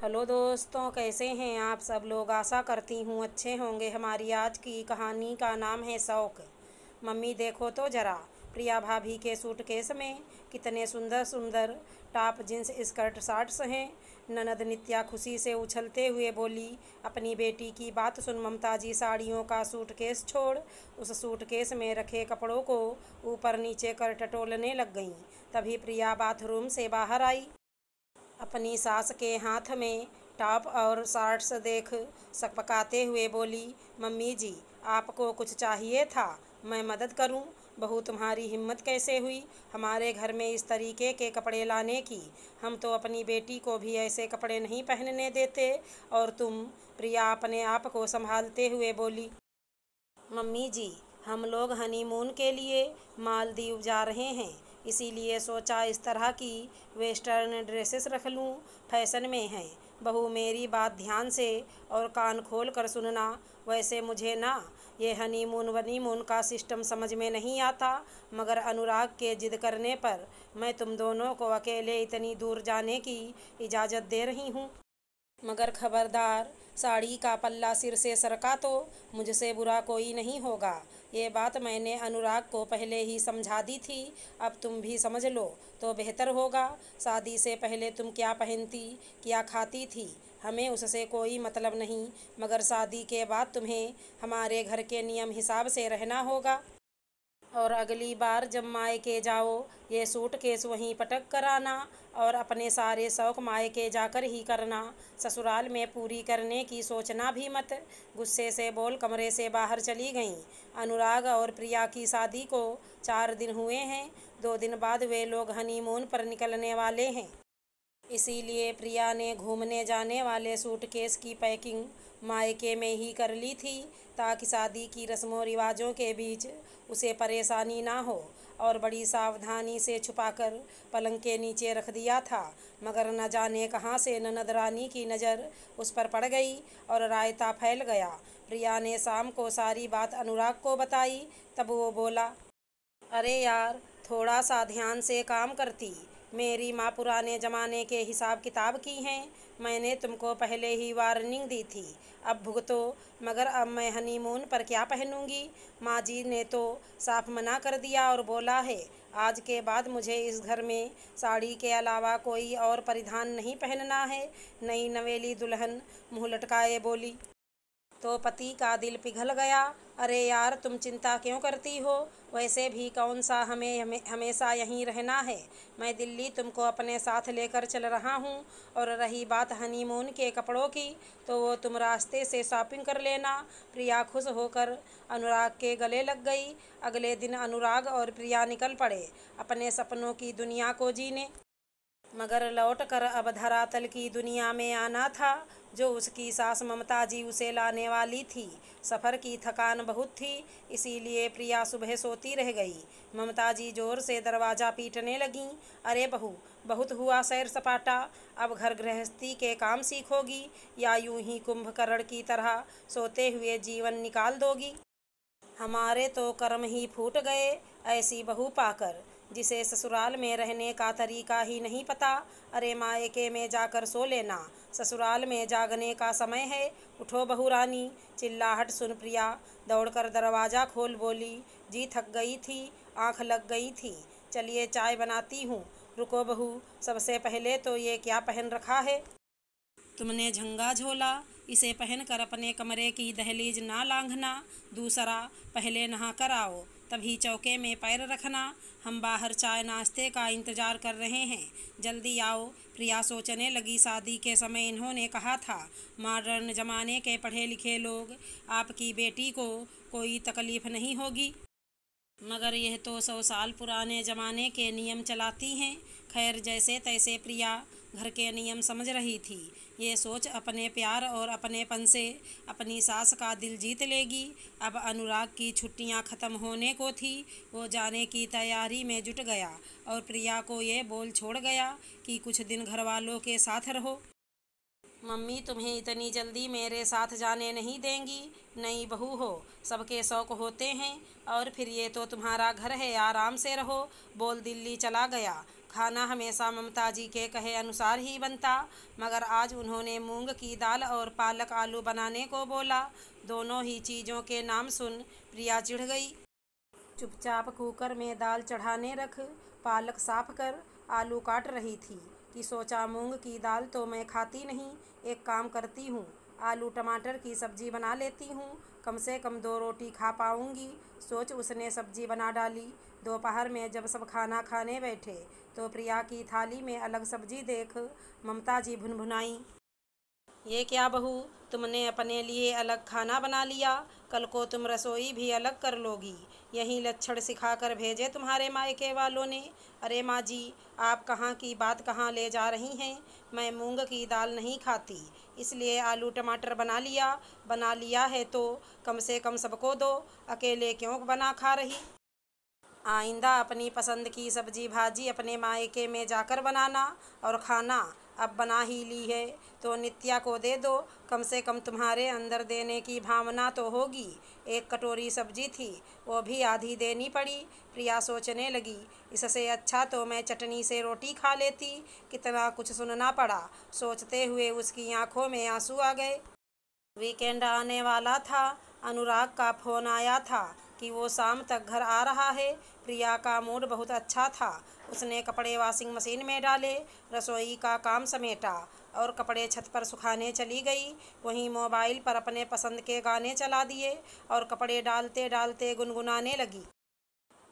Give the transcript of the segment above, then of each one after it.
Hello दोस्तों, कैसे हैं आप सब लोग। आशा करती हूँ अच्छे होंगे। हमारी आज की कहानी का नाम है शौक। मम्मी देखो तो ज़रा, प्रिया भाभी के सूटकेस में कितने सुंदर सुंदर टॉप जींस स्कर्ट शॉर्ट्स हैं। ननद नित्या खुशी से उछलते हुए बोली। अपनी बेटी की बात सुन ममता जी साड़ियों का सूटकेस छोड़ उस सूटकेस में रखे कपड़ों को ऊपर नीचे कर टटोलने लग गईं। तभी प्रिया बाथरूम से बाहर आई। अपनी सास के हाथ में टॉप और शॉर्ट्स देख सकपकाते हुए बोली, मम्मी जी आपको कुछ चाहिए था, मैं मदद करूं। बहू तुम्हारी हिम्मत कैसे हुई हमारे घर में इस तरीके के कपड़े लाने की। हम तो अपनी बेटी को भी ऐसे कपड़े नहीं पहनने देते। और तुम। प्रिया अपने आप को संभालते हुए बोली, मम्मी जी हम लोग हनीमून के लिए मालदीव जा रहे हैं, इसीलिए सोचा इस तरह की वेस्टर्न ड्रेसेस रख लूँ, फैशन में हैं। बहू मेरी बात ध्यान से और कान खोल कर सुनना। वैसे मुझे ना ये हनीमून वनीमून का सिस्टम समझ में नहीं आता, मगर अनुराग के जिद करने पर मैं तुम दोनों को अकेले इतनी दूर जाने की इजाज़त दे रही हूँ। मगर खबरदार, साड़ी का पल्ला सिर से सरका तो मुझसे बुरा कोई नहीं होगा। ये बात मैंने अनुराग को पहले ही समझा दी थी, अब तुम भी समझ लो तो बेहतर होगा। शादी से पहले तुम क्या पहनती, क्या खाती थी, हमें उससे कोई मतलब नहीं, मगर शादी के बाद तुम्हें हमारे घर के नियम हिसाब से रहना होगा। और अगली बार जब मायके जाओ ये सूटकेस वहीं पटक कर आना और अपने सारे शौक मायके जाकर ही करना, ससुराल में पूरी करने की सोचना भी मत। गुस्से से बोल कमरे से बाहर चली गईं। अनुराग और प्रिया की शादी को 4 दिन हुए हैं। 2 दिन बाद वे लोग हनीमून पर निकलने वाले हैं। इसीलिए प्रिया ने घूमने जाने वाले सूटकेस की पैकिंग मायके में ही कर ली थी, ताकि शादी की रस्मों रिवाजों के बीच उसे परेशानी ना हो। और बड़ी सावधानी से छुपाकर पलंग के नीचे रख दिया था, मगर न जाने कहाँ से ननद रानी की नज़र उस पर पड़ गई और रायता फैल गया। प्रिया ने शाम को सारी बात अनुराग को बताई। तब वो बोला, अरे यार थोड़ा सा ध्यान से काम करती। मेरी माँ पुराने ज़माने के हिसाब किताब की हैं। मैंने तुमको पहले ही वार्निंग दी थी, अब भुगतो। मगर अब मैं हनीमून पर क्या पहनूंगी। माँ जी ने तो साफ मना कर दिया और बोला है आज के बाद मुझे इस घर में साड़ी के अलावा कोई और परिधान नहीं पहनना है। नई नवेली दुल्हन मुँह लटकाए बोली। तो पति का दिल पिघल गया। अरे यार तुम चिंता क्यों करती हो, वैसे भी कौन सा हमें हमेशा यहीं रहना है। मैं दिल्ली तुमको अपने साथ लेकर चल रहा हूँ। और रही बात हनीमून के कपड़ों की, तो वो तुम रास्ते से शॉपिंग कर लेना। प्रिया खुश होकर अनुराग के गले लग गई। अगले दिन अनुराग और प्रिया निकल पड़े अपने सपनों की दुनिया को जीने। मगर लौटकर अब धरातल की दुनिया में आना था, जो उसकी सास ममता जी उसे लाने वाली थी। सफ़र की थकान बहुत थी, इसीलिए प्रिया सुबह सोती रह गई। ममता जी जोर से दरवाज़ा पीटने लगीं। अरे बहू, बहुत हुआ सैर सपाटा, अब घर गृहस्थी के काम सीखोगी या यूं ही कुंभकर्ण की तरह सोते हुए जीवन निकाल दोगी। हमारे तो कर्म ही फूट गए ऐसी बहू पाकर, जिसे ससुराल में रहने का तरीका ही नहीं पता। अरे मायके में जाकर सो लेना, ससुराल में जागने का समय है। उठो बहू रानी। चिल्लाहट सुन प्रिया दौड़कर दरवाज़ा खोल बोली, जी थक गई थी, आँख लग गई थी, चलिए चाय बनाती हूँ। रुको बहू, सबसे पहले तो ये क्या पहन रखा है। तुमने झंगा झोला, इसे पहनकर अपने कमरे की दहलीज ना लांघना। दूसरा, पहले नहा कर आओ, तभी चौके में पैर रखना। हम बाहर चाय नाश्ते का इंतज़ार कर रहे हैं, जल्दी आओ। प्रिया सोचने लगी, शादी के समय इन्होंने कहा था मॉडर्न ज़माने के पढ़े लिखे लोग आपकी बेटी को कोई तकलीफ़ नहीं होगी, मगर यह तो 100 साल पुराने ज़माने के नियम चलाती हैं। खैर जैसे तैसे प्रिया घर के नियम समझ रही थी। ये सोच अपने प्यार और अपनेपन से अपनी सास का दिल जीत लेगी। अब अनुराग की छुट्टियां ख़त्म होने को थी। वो जाने की तैयारी में जुट गया और प्रिया को ये बोल छोड़ गया कि कुछ दिन घर वालों के साथ रहो। मम्मी तुम्हें इतनी जल्दी मेरे साथ जाने नहीं देंगी। नई बहू हो, सबके शौक होते हैं, और फिर ये तो तुम्हारा घर है, आराम से रहो। बोल दिल्ली चला गया। खाना हमेशा ममता जी के कहे अनुसार ही बनता, मगर आज उन्होंने मूंग की दाल और पालक आलू बनाने को बोला। दोनों ही चीज़ों के नाम सुन प्रिया चिढ़ गई। चुपचाप कुकर में दाल चढ़ाने रख, पालक साफ कर, आलू काट रही थी कि सोचा मूंग की दाल तो मैं खाती नहीं, एक काम करती हूँ, आलू टमाटर की सब्जी बना लेती हूँ, कम से कम 2 रोटी खा पाऊँगी। सोच उसने सब्जी बना डाली। दोपहर में जब सब खाना खाने बैठे तो प्रिया की थाली में अलग सब्जी देख ममता जी भुनभुनाई, ये क्या बहू, तुमने अपने लिए अलग खाना बना लिया, कल को तुम रसोई भी अलग कर लोगी। यही लक्षण सिखा कर भेजे तुम्हारे मायके वालों ने। अरे माँ जी, आप कहाँ की बात कहाँ ले जा रही हैं। मैं मूंग की दाल नहीं खाती, इसलिए आलू टमाटर बना लिया है तो कम से कम सबको दो, अकेले क्यों बना खा रही। आइंदा अपनी पसंद की सब्जी भाजी अपने मायके में जाकर बनाना, और खाना अब बना ही ली है तो नित्या को दे दो, कम से कम तुम्हारे अंदर देने की भावना तो होगी। एक कटोरी सब्जी थी, वो भी आधी देनी पड़ी। प्रिया सोचने लगी, इससे अच्छा तो मैं चटनी से रोटी खा लेती। कितना कुछ सुनना पड़ा। सोचते हुए उसकी आंखों में आंसू आ गए। वीकेंड आने वाला था। अनुराग का फ़ोन आया था कि वो शाम तक घर आ रहा है। प्रिया का मूड बहुत अच्छा था। उसने कपड़े वॉशिंग मशीन में डाले, रसोई का काम समेटा और कपड़े छत पर सुखाने चली गई। वहीं मोबाइल पर अपने पसंद के गाने चला दिए और कपड़े डालते डालते गुनगुनाने लगी।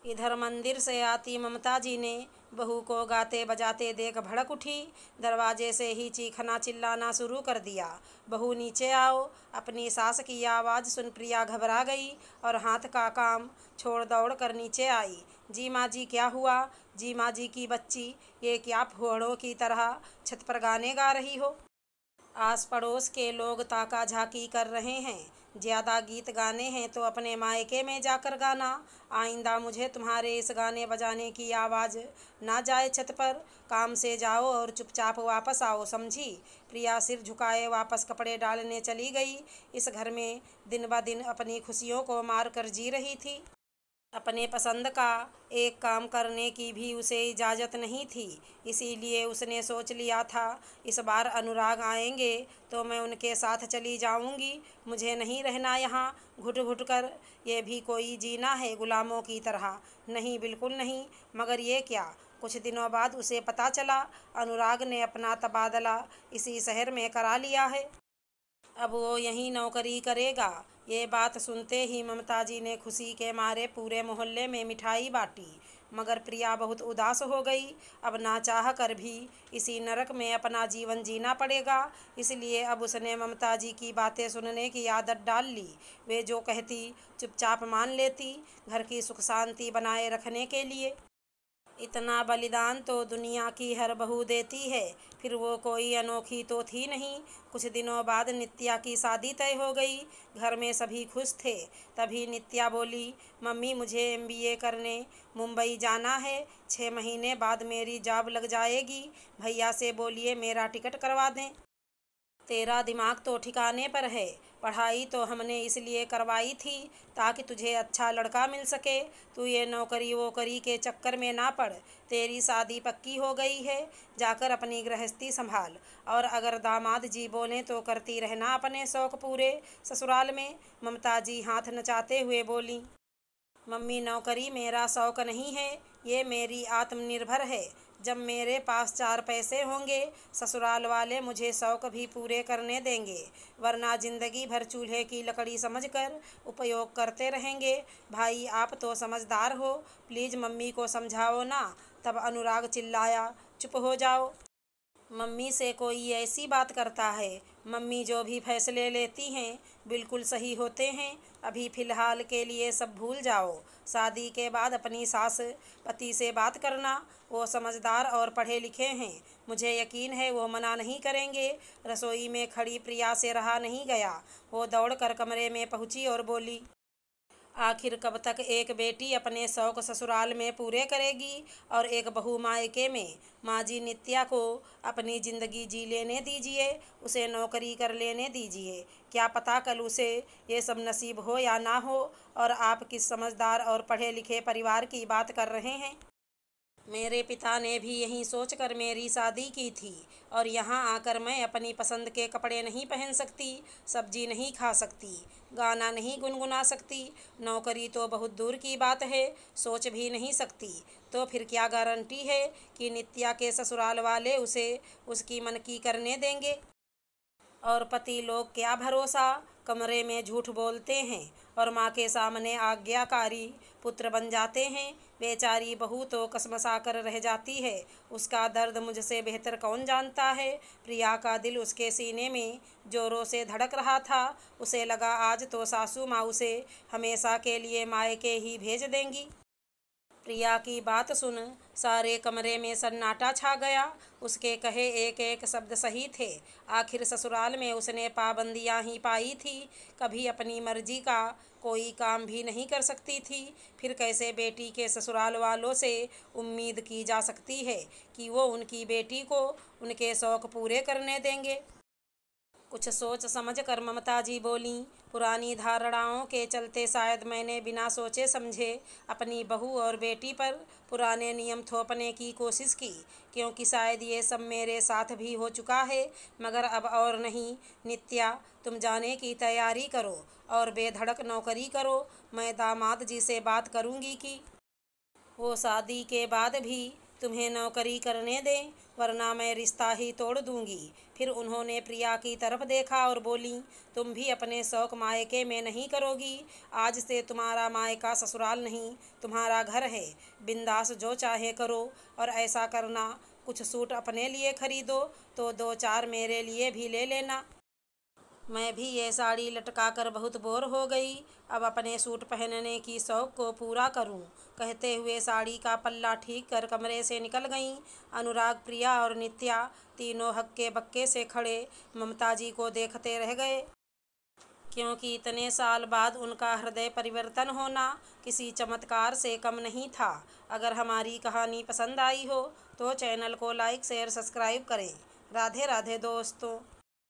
इधर मंदिर से आती ममता जी ने बहू को गाते बजाते देख भड़क उठी। दरवाजे से ही चीखना चिल्लाना शुरू कर दिया, बहू नीचे आओ। अपनी सास की आवाज़ सुन प्रिया घबरा गई और हाथ का काम छोड़ दौड़ कर नीचे आई। जी माँ जी, क्या हुआ। जी माँ जी की बच्ची, ये क्या फुहड़ों की तरह छत पर गाने गा रही हो। आस पड़ोस के लोग ताका झाकी कर रहे हैं। ज़्यादा गीत गाने हैं तो अपने मायके में जाकर गाना। आइंदा मुझे तुम्हारे इस गाने बजाने की आवाज़ ना जाए छत पर। काम से जाओ और चुपचाप वापस आओ, समझी। प्रिया सिर झुकाए वापस कपड़े डालने चली गई। इस घर में दिन ब दिन अपनी खुशियों को मार कर जी रही थी। अपने पसंद का एक काम करने की भी उसे इजाज़त नहीं थी। इसीलिए उसने सोच लिया था, इस बार अनुराग आएंगे तो मैं उनके साथ चली जाऊंगी। मुझे नहीं रहना यहाँ घुट घुट कर। ये भी कोई जीना है गुलामों की तरह। नहीं, बिल्कुल नहीं। मगर ये क्या, कुछ दिनों बाद उसे पता चला अनुराग ने अपना तबादला इसी शहर में करा लिया है। अब वो यहीं नौकरी करेगा। ये बात सुनते ही ममता जी ने खुशी के मारे पूरे मोहल्ले में मिठाई बांटी। मगर प्रिया बहुत उदास हो गई। अब ना चाह कर भी इसी नरक में अपना जीवन जीना पड़ेगा। इसलिए अब उसने ममता जी की बातें सुनने की आदत डाल ली। वे जो कहती चुपचाप मान लेती, घर की सुख शांति बनाए रखने के लिए। इतना बलिदान तो दुनिया की हर बहू देती है, फिर वो कोई अनोखी तो थी नहीं। कुछ दिनों बाद नित्या की शादी तय हो गई। घर में सभी खुश थे। तभी नित्या बोली, मम्मी मुझे MBA करने मुंबई जाना है। 6 महीने बाद मेरी जॉब लग जाएगी। भैया से बोलिए मेरा टिकट करवा दें। तेरा दिमाग तो ठिकाने पर है। पढ़ाई तो हमने इसलिए करवाई थी ताकि तुझे अच्छा लड़का मिल सके। तू ये नौकरी वोकरी के चक्कर में ना पड़। तेरी शादी पक्की हो गई है, जाकर अपनी गृहस्थी संभाल। और अगर दामाद जी बोलें तो करती रहना अपने शौक पूरे ससुराल में। ममता जी हाथ नचाते हुए बोली, मम्मी नौकरी मेरा शौक नहीं है, ये मेरी आत्मनिर्भर है। जब मेरे पास 4 पैसे होंगे, ससुराल वाले मुझे शौक भी पूरे करने देंगे, वरना ज़िंदगी भर चूल्हे की लकड़ी समझकर उपयोग करते रहेंगे। भाई आप तो समझदार हो, प्लीज़ मम्मी को समझाओ ना। तब अनुराग चिल्लाया, चुप हो जाओ। मम्मी से कोई ऐसी बात करता है। मम्मी जो भी फैसले लेती हैं बिल्कुल सही होते हैं। अभी फ़िलहाल के लिए सब भूल जाओ। शादी के बाद अपनी सास पति से बात करना। वो समझदार और पढ़े लिखे हैं, मुझे यकीन है वो मना नहीं करेंगे। रसोई में खड़ी प्रिया से रहा नहीं गया। वो दौड़कर कमरे में पहुंची और बोली, आखिर कब तक एक बेटी अपने शौक ससुराल में पूरे करेगी और एक बहू मायके में। माँ जी नित्या को अपनी ज़िंदगी जी लेने दीजिए, उसे नौकरी कर लेने दीजिए। क्या पता कल उसे ये सब नसीब हो या ना हो। और आप किस समझदार और पढ़े लिखे परिवार की बात कर रहे हैं। मेरे पिता ने भी यही सोचकर मेरी शादी की थी और यहाँ आकर मैं अपनी पसंद के कपड़े नहीं पहन सकती, सब्जी नहीं खा सकती, गाना नहीं गुनगुना सकती, नौकरी तो बहुत दूर की बात है, सोच भी नहीं सकती। तो फिर क्या गारंटी है कि नित्या के ससुराल वाले उसे उसकी मन की करने देंगे? और पति लोग क्या भरोसा, कमरे में झूठ बोलते हैं और माँ के सामने आज्ञाकारी पुत्र बन जाते हैं। बेचारी बहू तो कसमसा कर रह जाती है। उसका दर्द मुझसे बेहतर कौन जानता है। प्रिया का दिल उसके सीने में जोरों से धड़क रहा था। उसे लगा आज तो सासू माँ उसे हमेशा के लिए मायके ही भेज देंगी। प्रिया की बात सुन सारे कमरे में सन्नाटा छा गया। उसके कहे एक एक शब्द सही थे। आखिर ससुराल में उसने पाबंदियां ही पाई थी, कभी अपनी मर्जी का कोई काम भी नहीं कर सकती थी। फिर कैसे बेटी के ससुराल वालों से उम्मीद की जा सकती है कि वो उनकी बेटी को उनके शौक़ पूरे करने देंगे। कुछ सोच समझ कर ममता जी बोली, पुरानी धारणाओं के चलते शायद मैंने बिना सोचे समझे अपनी बहू और बेटी पर पुराने नियम थोपने की कोशिश की, क्योंकि शायद ये सब मेरे साथ भी हो चुका है। मगर अब और नहीं। नित्या, तुम जाने की तैयारी करो और बेधड़क नौकरी करो। मैं दामाद जी से बात करूँगी कि वो शादी के बाद भी तुम्हें नौकरी करने दें, वरना मैं रिश्ता ही तोड़ दूंगी। फिर उन्होंने प्रिया की तरफ देखा और बोली, तुम भी अपने शौक मायके में नहीं करोगी। आज से तुम्हारा मायका ससुराल नहीं, तुम्हारा घर है। बिंदास जो चाहे करो। और ऐसा करना, कुछ सूट अपने लिए खरीदो तो दो चार मेरे लिए भी ले लेना। मैं भी ये साड़ी लटका कर बहुत बोर हो गई। अब अपने सूट पहनने की शौक़ को पूरा करूं। कहते हुए साड़ी का पल्ला ठीक कर कमरे से निकल गईं। अनुराग, प्रिया और नित्या तीनों हक्के बक्के से खड़े ममता जी को देखते रह गए, क्योंकि इतने साल बाद उनका हृदय परिवर्तन होना किसी चमत्कार से कम नहीं था। अगर हमारी कहानी पसंद आई हो तो चैनल को लाइक शेयर सब्सक्राइब करें। राधे राधे दोस्तों।